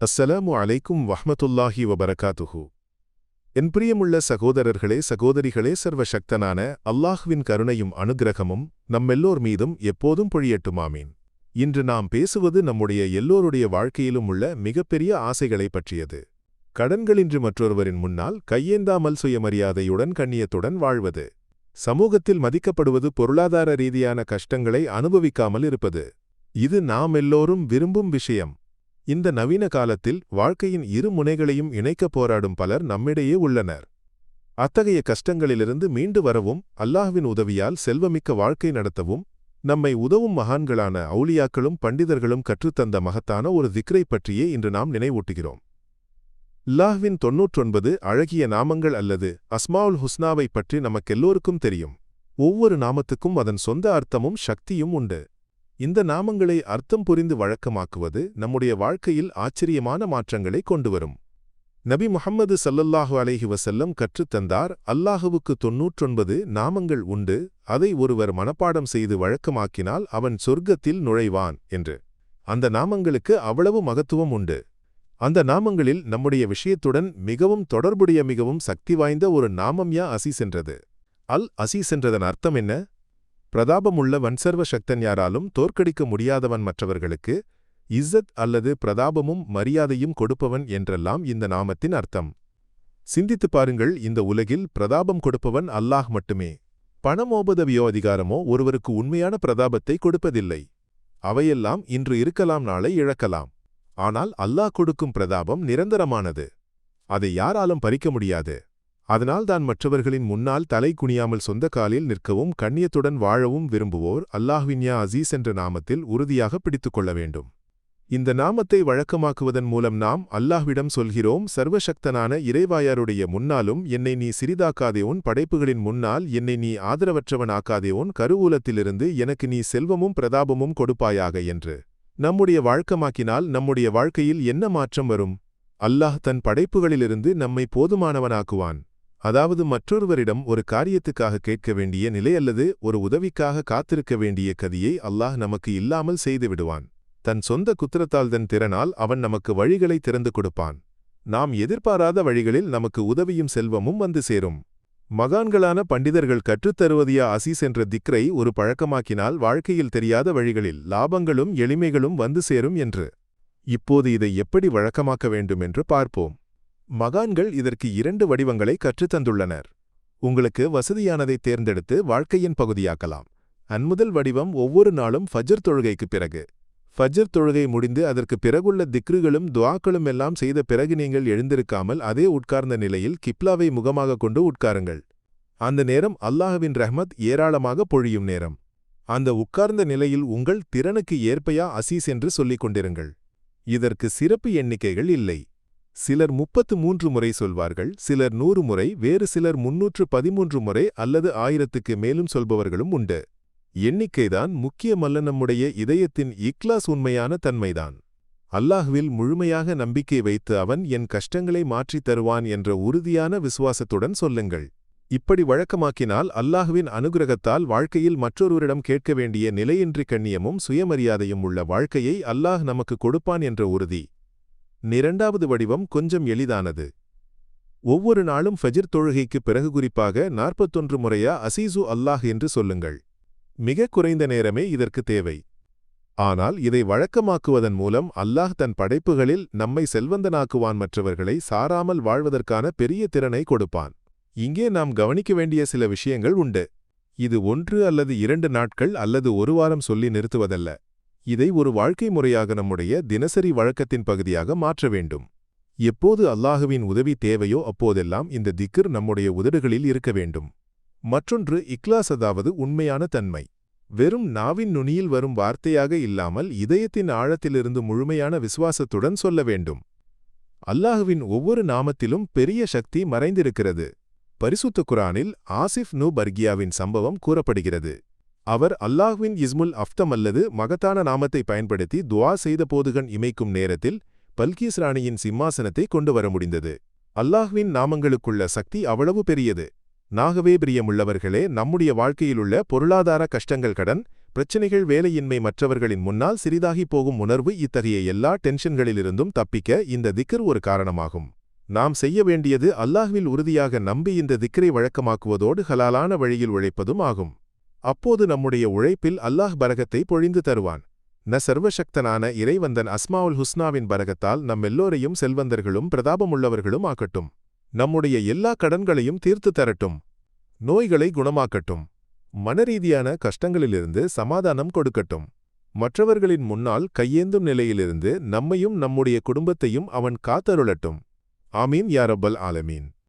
அஸ்ஸலாமு அலைக்கும் வஹ்மத்துல்லாஹி வபரகாத்துஹு. என் பிரியமுள்ள சகோதரர்களே சகோதரிகளே, சர்வசக்தனான அல்லாஹ்வின் கருணையும் அனுக்கிரகமும் நம்மெல்லோர் மீதும் எப்போதும் பொழியட்டுமாமீன். இன்று நாம் பேசுவது நம்முடைய எல்லோருடைய வாழ்க்கையிலும் உள்ள மிகப்பெரிய ஆசைகளை பற்றியது. கடன்களின்றி மற்றொருவரின் முன்னால் கையேந்தாமல் சுயமரியாதையுடன் கண்ணியத்துடன் வாழ்வது. சமூகத்தில் மதிக்கப்படுவது, பொருளாதார ரீதியான கஷ்டங்களை அனுபவிக்காமல் இருப்பது. இது நாம் எல்லோரும் விரும்பும் விஷயம். இந்த நவீன காலத்தில் வாழ்க்கையின் இரு முனைகளையும் இணைக்கப் போராடும் பலர் நம்மிடையே உள்ளனர். அத்தகைய கஷ்டங்களிலிருந்து மீண்டு வரவும், அல்லாஹ்வின் உதவியால் செல்வமிக்க வாழ்க்கை நடத்தவும் நம்மை உதவும் மகான்களான அவுலியாக்களும் பண்டிதர்களும் கற்றுத்தந்த மகத்தான ஒரு திக்ரை பற்றியே இன்று நாம் நினைவூட்டுகிறோம். அல்லாஹ்வின் 99 அழகிய நாமங்கள் அல்லது அஸ்மாவுல் ஹுஸ்னாவை பற்றி நமக்கெல்லோருக்கும் தெரியும். ஒவ்வொரு நாமத்துக்கும் அதன் சொந்த அர்த்தமும் சக்தியும் உண்டு. இந்த நாமங்களை அர்த்தம் புரிந்து வழக்கமாக்குவது நம்முடைய வாழ்க்கையில் ஆச்சரியமான மாற்றங்களை கொண்டுவரும். நபி முஹம்மது ஸல்லல்லாஹு அலைஹி வஸல்லம் கற்றுத்தந்தார், அல்லாஹுவுக்கு 99 நாமங்கள் உண்டு, அதை ஒருவர் மனப்பாடம் செய்து வழக்கமாக்கினால் அவன் சொர்க்கத்தில் நுழைவான் என்று. அந்த நாமங்களுக்கு அவ்வளவு மகத்துவம் உண்டு. அந்த நாமங்களில் நம்முடைய விஷயத்துடன் மிகவும் தொடர்புடைய மிகவும் சக்தி வாய்ந்த ஒரு நாமம் யா அசீஸ் என்றது. அல் அசீஸ் என்றதன் அர்த்தம் என்ன? பிரதாபமுள்ள வன்சர்வ சக்தன், யாராலும் தோற்கடிக்க முடியாதவன், மற்றவர்களுக்கு இஸ்ஸத் அல்லது பிரதாபமும் மரியாதையும் கொடுப்பவன் என்றெல்லாம் இந்த நாமத்தின் அர்த்தம். சிந்தித்துப் பாருங்கள், இந்த உலகில் பிரதாபம் கொடுப்பவன் அல்லாஹ் மட்டுமே. பணமோபதவியோ அதிகாரமோ ஒருவருக்கு உண்மையான பிரதாபத்தை கொடுப்பதில்லை. அவையெல்லாம் இன்று இருக்கலாம், நாளை இழக்கலாம். ஆனால் அல்லாஹ் கொடுக்கும் பிரதாபம் நிரந்தரமானது. அதை யாராலும் பறிக்க முடியாது. அதனால்தான் மற்றவர்களின் முன்னால் தலை குனியாமல் சொந்த காலில் நிற்கவும் கண்ணியத்துடன் வாழவும் விரும்புவோர் அல்லாஹ்வின் யா அசீஸ் என்ற நாமத்தில் உறுதியாக பிடித்துக்கொள்ள வேண்டும். இந்த நாமத்தை வழக்கமாக்குவதன் மூலம் நாம் அல்லாஹ்விடம் சொல்கிறோம், சர்வசக்தனான இறைவாயாருடைய முன்னாலும் என்னை நீ சிறிதாக்காதே, உன் படைப்புகளின் முன்னால் என்னை நீ ஆதரவற்றவனாக்காதே, கருவூலத்திலிருந்து எனக்கு நீ செல்வமும் பிரதாபமும் கொடுப்பாயாக என்று. நம்முடைய வழக்கமாக்கினால் நம்முடைய வாழ்க்கையில் என்ன மாற்றம் வரும்? அல்லாஹ் தன் படைப்புகளிலிருந்து நம்மை போதுமானவனாக்குவான். அதாவது மற்றொருவரிடம் ஒரு காரியத்துக்காக கேட்க வேண்டிய நிலை அல்லது ஒரு உதவிக்காக காத்திருக்க வேண்டிய கதியை அல்லாஹ் நமக்கு இல்லாமல் செய்து விடுவான். தன் சொந்த குத்திரத்தால் தன் திறனால் அவன் நமக்கு வழிகளை திறந்து கொடுப்பான். நாம் எதிர்பாராத வழிகளில் நமக்கு உதவியும் செல்வமும் வந்து சேரும். மகான்களான பண்டிதர்கள் கற்றுத்தருவது யா அசீஸ் என்ற திக்ரை ஒரு பழக்கமாக்கினால் வாழ்க்கையில் தெரியாத வழிகளில் லாபங்களும் எளிமைகளும் வந்து சேரும் என்று. இப்போது இதை எப்படி வழக்கமாக்க வேண்டும் என்று பார்ப்போம். மகான்கள் இதற்கு 2 வடிவங்களை கற்றுத்தந்துள்ளனர். உங்களுக்கு வசதியானதை தேர்ந்தெடுத்து வாழ்க்கையின் பகுதியாக்கலாம். முதல் வடிவம் ஒவ்வொரு நாளும் ஃபஜ்ர் தொழுகைக்குப் பிறகு. ஃபஜ்ர் தொழுகை முடிந்து அதற்கு பிறகுள்ள திக்ருகளும் துஆக்களும் எல்லாம் செய்த பிறகு நீங்கள் எழுந்திருக்காமல் அதே உட்கார்ந்த நிலையில் கிப்லாவை முகமாக கொண்டு உட்காருங்கள். அந்த நேரம் அல்லாஹ்வின் ரஹ்மத் ஏராளமாக பொழியும் நேரம். அந்த உட்கார்ந்த நிலையில் உங்கள் திறனுக்கு ஏற்பயா அசீஸ் என்று சொல்லிக் கொண்டிருங்கள். இதற்கு சிறப்பு எண்ணிக்கைகள் இல்லை. சிலர் 33 முறை சொல்வார்கள், சிலர் 100 முறை, வேறு சிலர் 313 முறை அல்லது 1000க்கு மேலும் சொல்பவர்களும் உண்டு. எண்ணிக்கைதான் முக்கியமல்ல, நம்முடைய இதயத்தின் இக்லாஸ் உண்மையான தன்மைதான். அல்லாஹ்வில் முழுமையாக நம்பிக்கை வைத்து அவன் என் கஷ்டங்களை மாற்றித் தருவான் என்ற உறுதியான விசுவாசத்துடன் சொல்லுங்கள். இப்படி வழக்கமாக்கினால் அல்லாஹ்வின் அனுக்கிரகத்தால் வாழ்க்கையில் மற்றொருவரிடம் கேட்க வேண்டிய நிலையின்றி கண்ணியமும் சுயமரியாதையும் உள்ள வாழ்க்கையை அல்லாஹ் நமக்கு கொடுப்பான் என்ற உறுதி. இரண்டாவது வடிவம் கொஞ்சம் எளிதானது. ஒவ்வொரு நாளும் ஃபஜ்ர் தொழுகைக்கு பிறகு குறிப்பாக 41 முறையா அசீசு அல்லாஹ் என்று சொல்லுங்கள். மிக குறைந்த நேரமே இதற்கு தேவை. ஆனால் இதை வழக்கமாக்குவதன் மூலம் அல்லாஹ் தன் படைப்புகளில் நம்மை செல்வந்தனாக்குவான், மற்றவர்களை சாராமல் வாழ்வதற்கான பெரிய திறனை கொடுப்பான். இங்கே நாம் கவனிக்க வேண்டிய சில விஷயங்கள் உண்டு. இது 1 அல்லது 2 நாட்கள் அல்லது ஒரு வாரம் சொல்லி நிறுத்துவதல்ல. இதை ஒரு வாழ்க்கை முறையாக, நம்முடைய தினசரி வழக்கத்தின் பகுதியாக மாற்ற வேண்டும். எப்போது அல்லாஹுவின் உதவி தேவையோ அப்போதெல்லாம் இந்த திக்ர் நம்முடைய உதடுகளில் இருக்க வேண்டும். மற்றொன்று இக்லாஸ், அதாவது உண்மையான தன்மை. வெறும் நாவின் நுனியில் வரும் வார்த்தையாக இல்லாமல் இதயத்தின் ஆழத்திலிருந்து முழுமையான விசுவாசத்துடன் சொல்ல வேண்டும். அல்லாஹுவின் ஒவ்வொரு நாமத்திலும் பெரிய சக்தி மறைந்திருக்கிறது. பரிசுத்த குர்ஆனில் ஆசிஃப் நு பர்கியாவின் சம்பவம் கூறப்படுகிறது. அவர் அல்லாஹ்வின் இஸ்முல் அஃப்தம் அல்லது மகத்தான நாமத்தை பயன்படுத்தி துஆ செய்த போதுகன் இமைக்கும் நேரத்தில் பல்கீஸ் ராணியின் சிம்மாசனத்தை கொண்டு வர முடிந்தது. அல்லாஹ்வின் நாமங்களுக்குள்ள சக்தி அவ்வளவு பெரியது. நாகவே பிரியமுள்ளவர்களே, நம்முடைய வாழ்க்கையிலுள்ள பொருளாதார கஷ்டங்கள், கடன், பிரச்சனைகள், வேலையின்மை, மற்றவர்களின் முன்னால் சிறிதாகி போகும் உணர்வு, இத்தகைய எல்லா டென்ஷன்களிலிருந்தும் தப்பிக்க இந்த திக்ர் ஒரு காரணமாகும். நாம் செய்ய வேண்டியது அல்லாஹ்வில் உறுதியாக நம்பி இந்த திக்ரை வழக்கமாக்குவதோடு ஹலாலான வழியில் உழைப்பதும் ஆகும். அப்போது நம்முடைய உழைப்பில் அல்லாஹ் பரகத்தை பொழிந்து தருவான். சர்வசக்தனான இறைவந்தன் அஸ்மாவுல் ஹுஸ்னாவின் பரகத்தால் நம்மெல்லோரையும் செல்வந்தர்களும் பிரதாபமுள்ளவர்களும் ஆக்கட்டும். நம்முடைய எல்லா கடன்களையும் தீர்த்து தரட்டும். நோய்களை குணமாக்கட்டும். மனரீதியான கஷ்டங்களிலிருந்து சமாதானம் கொடுக்கட்டும். மற்றவர்களின் முன்னால் கையேந்தும் நிலையிலிருந்து நம்மையும் நம்முடைய குடும்பத்தையும் அவன் காத்தருளட்டும். ஆமீன் யா ரப்பல் ஆலமீன்.